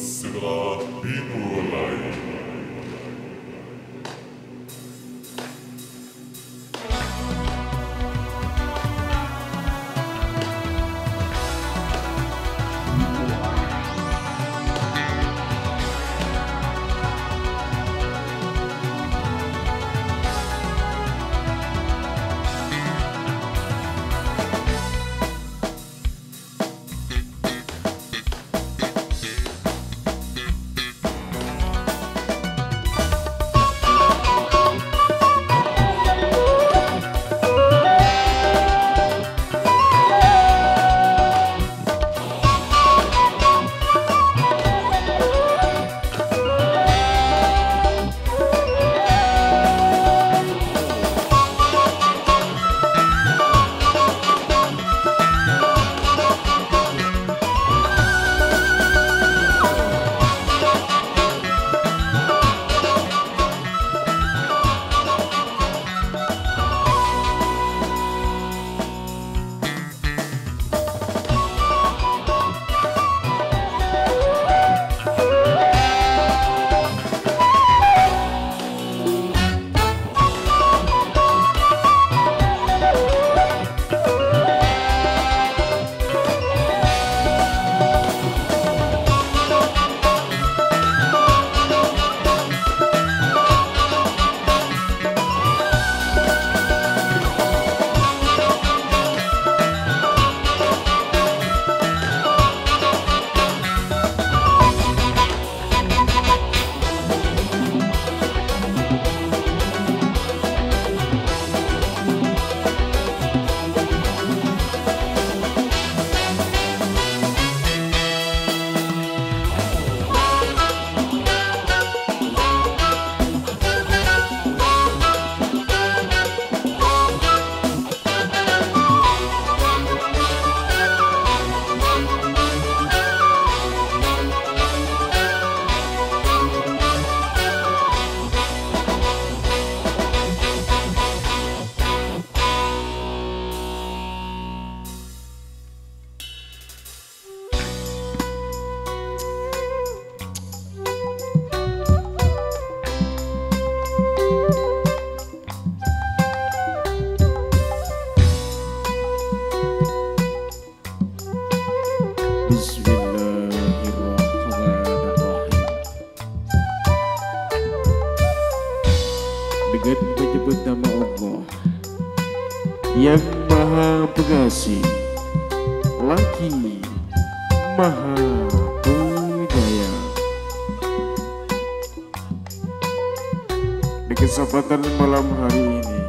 segera dimulai. Dengan menyebut nama Allah yang Maha Pengasih lagi Maha Penyayang. Di kesempatan malam hari ini,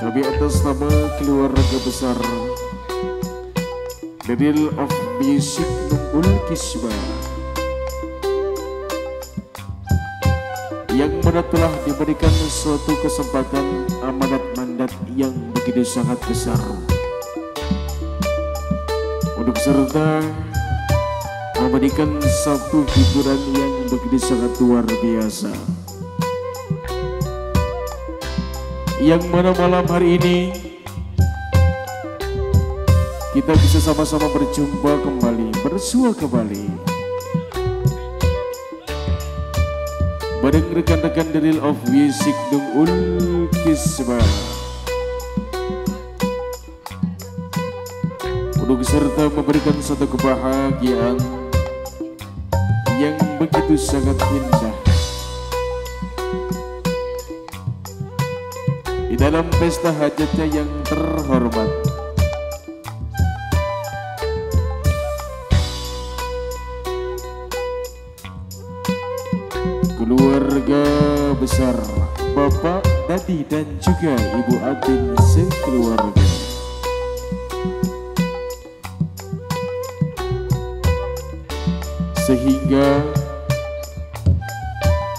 kami atas nama keluarga besar The Real of Music Nunggul Kisbah yang mana telah diberikan suatu kesempatan amanat mandat yang begitu sangat besar untuk serta memberikan satu hiburan yang begitu sangat luar biasa, yang mana malam hari ini kita bisa sama-sama berjumpa kembali, bersua kembali bareng rekan-rekan The Real of Music Nunggul Kisbah untuk serta memberikan satu kebahagiaan yang begitu sangat indah di dalam pesta hajatnya yang terhormat. Keluarga besar Bapak, Dadi dan juga Ibu Atin sekeluarga, sehingga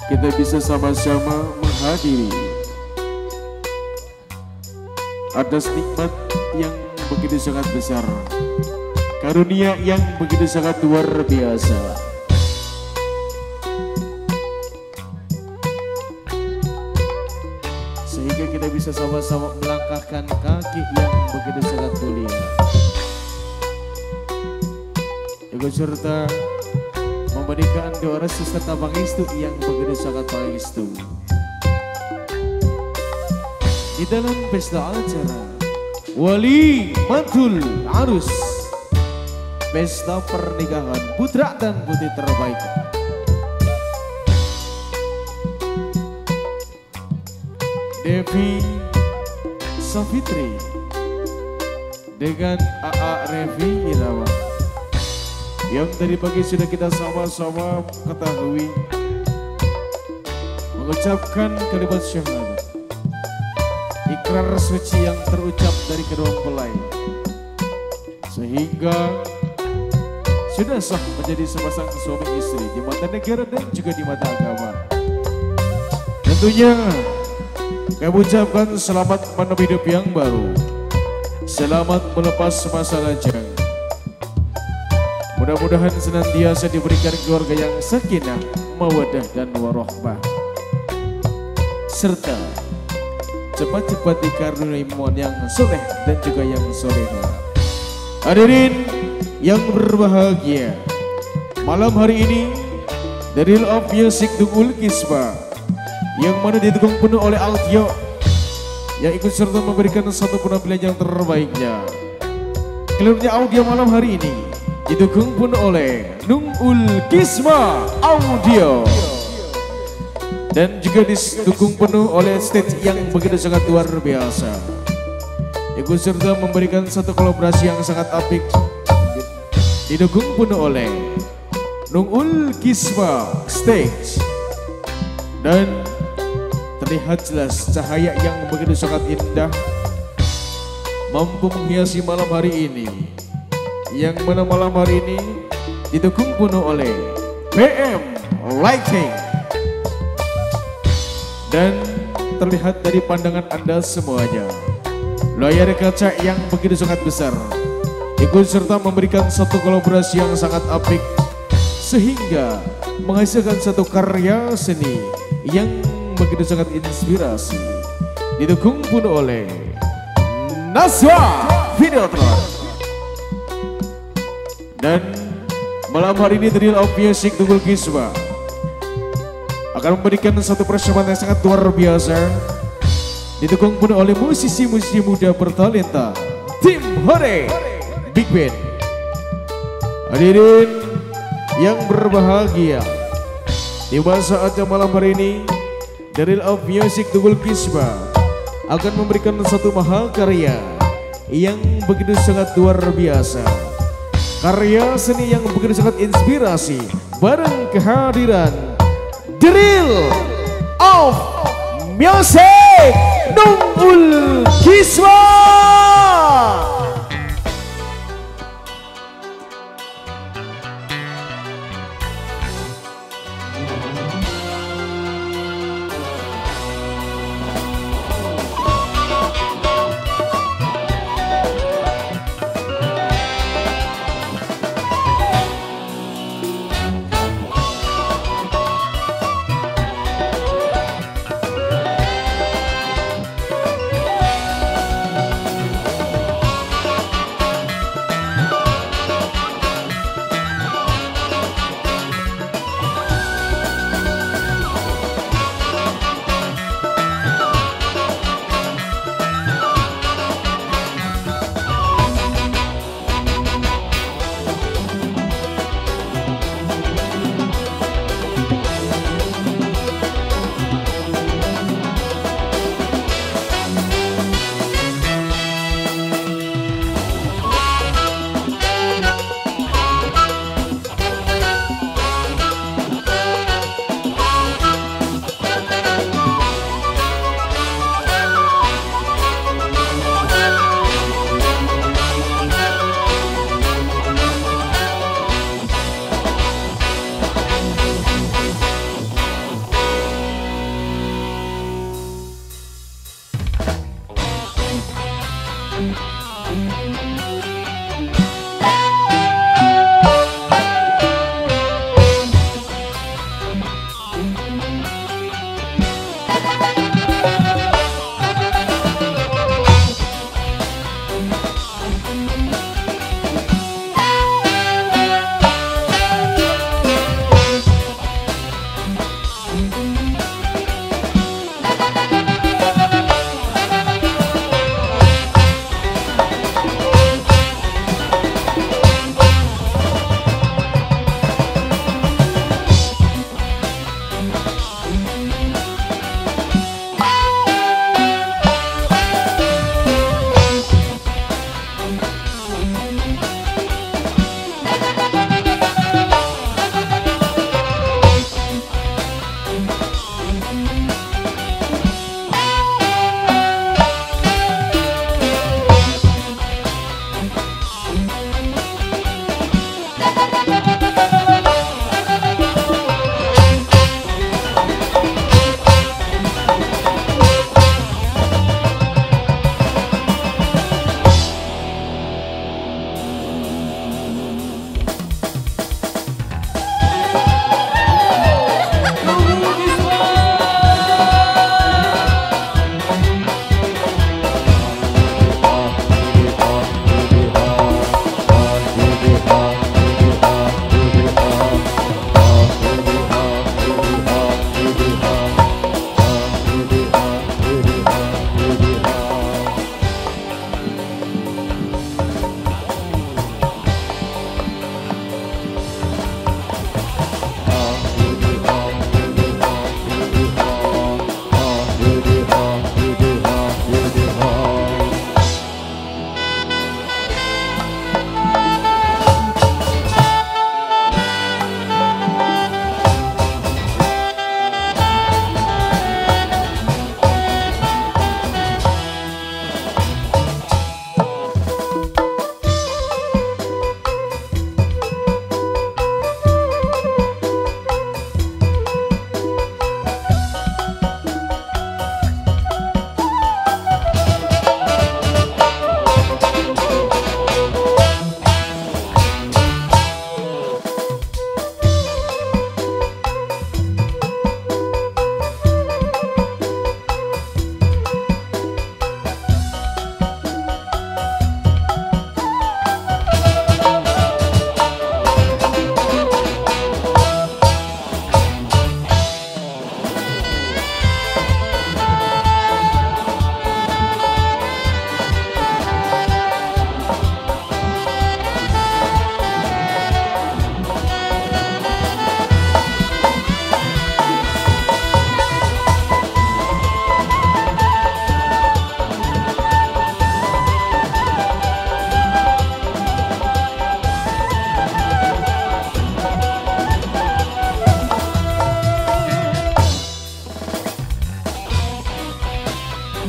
kita bisa sama-sama menghadiri atas nikmat yang begitu sangat besar, karunia yang begitu sangat luar biasa, sehingga kita bisa sama-sama melangkahkan kaki yang begitu sangat mulia ikut serta memberikan doa restu serta pangestu yang begitu sangat pangestu di dalam pesta acara wali mantul arus pesta pernikahan putra dan putri terbaik. Devi Safitri dengan AA Revi Irawan yang tadi pagi sudah kita sama-sama ketahui mengucapkan kalimat syahadat, ikrar suci yang terucap dari kedua mempelai sehingga sudah sah menjadi sepasang suami istri di mata negara dan juga di mata agama. Tentunya kami ucapkan selamat menempuh hidup yang baru, selamat melepas masa lajang. Mudah-mudahan senantiasa diberikan keluarga yang sakinah, mawaddah dan warahmah, serta cepat-cepat dikaruniai mohon yang soleh dan juga yang solehah. Hadirin yang berbahagia, malam hari ini dari Real of Music Dungul Kisba yang mana didukung penuh oleh audio yang ikut serta memberikan satu penampilan yang terbaiknya. Klipnya audio malam hari ini didukung penuh oleh Dungul Kisba Audio dan juga didukung penuh oleh stage yang begitu sangat luar biasa. Ikut serta memberikan satu kolaborasi yang sangat apik didukung penuh oleh Dungul Kisba Stage dan terlihat jelas cahaya yang begitu sangat indah mampu menghiasi malam hari ini, yang mana malam hari ini didukung penuh oleh PM Lighting dan terlihat dari pandangan Anda semuanya layar kaca yang begitu sangat besar ikut serta memberikan satu kolaborasi yang sangat apik sehingga menghasilkan satu karya seni yang begitu sangat inspirasi didukung penuh oleh Naswa Videotron. Dan malam hari ini Real of Music Dungul Kisba akan memberikan satu persembahan yang sangat luar biasa didukung penuh oleh musisi-musisi muda bertalenta Tim Hore Big Band. Hadirin yang berbahagia, di masa acara malam hari ini The Real of Music Dungul Kisba akan memberikan satu mahakarya yang begitu sangat luar biasa, karya seni yang begitu sangat inspirasi bareng kehadiran The Real of Music Dungul Kisba.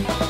Bye.